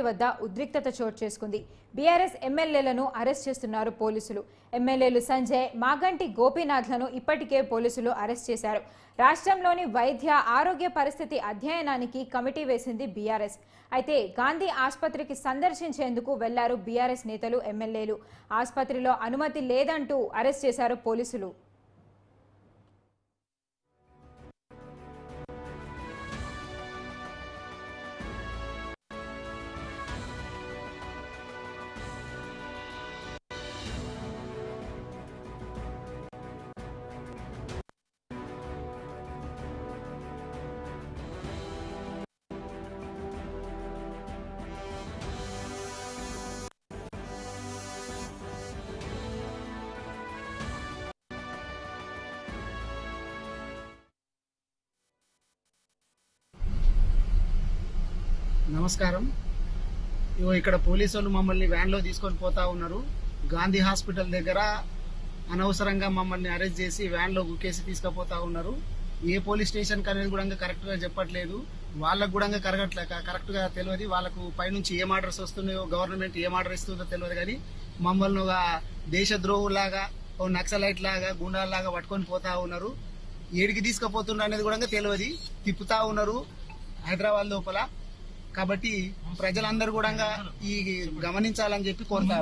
వద్ద ఉద్రిక్తత చోటు చేసుకుంది. బీఆర్ఎస్ ఎమ్మెల్యేలను అరెస్ట్ చేస్తున్నారు పోలీసులు. ఎమ్మెల్యేలు సంజయ్, మాగంటి గోపీనాథ్లను ఇప్పటికే పోలీసులు అరెస్ట్ చేశారు. రాష్ట్రంలోని వైద్య ఆరోగ్య పరిస్థితి అధ్యయనానికి కమిటీ వేసింది బీఆర్ఎస్. అయితే గాంధీ ఆసుపత్రికి సందర్శించేందుకు వెళ్లారు బీఆర్ఎస్ నేతలు, ఎమ్మెల్యేలు. ఆసుపత్రిలో అనుమతి లేదంటూ అరెస్ట్ చేశారు పోలీసులు. నమస్కారం. ఇక్కడ పోలీసు వాళ్ళు మమ్మల్ని వ్యాన్లో తీసుకొని పోతా ఉన్నారు. గాంధీ హాస్పిటల్ దగ్గర అనవసరంగా మమ్మల్ని అరెస్ట్ చేసి వ్యాన్లో గుక్కేసి తీసుకుపోతా ఉన్నారు. ఏ పోలీస్ స్టేషన్ అనేది కూడా కరెక్ట్గా చెప్పట్లేదు. వాళ్ళకు కూడా కరెక్ట్గా తెలియదు. వాళ్ళకు పైనుంచి ఏం ఆర్డర్స్ వస్తున్నాయో, గవర్నమెంట్ ఏం ఆర్డర్ ఇస్తుందో తెలియదు. కానీ మమ్మల్ని ఒక దేశద్రోహులాగా, ఓ నక్సలైట్ లాగా, గుండాలాగా పట్టుకొని పోతా ఉన్నారు. ఏడికి తీసుకుపోతున్నారు అనేది కూడా తెలియదు. తిప్పుతా ఉన్నారు హైదరాబాద్ లోపల. కాబట్టి ప్రజలందరూ కూడా ఈ గమనించాలని చెప్పి కోరుతా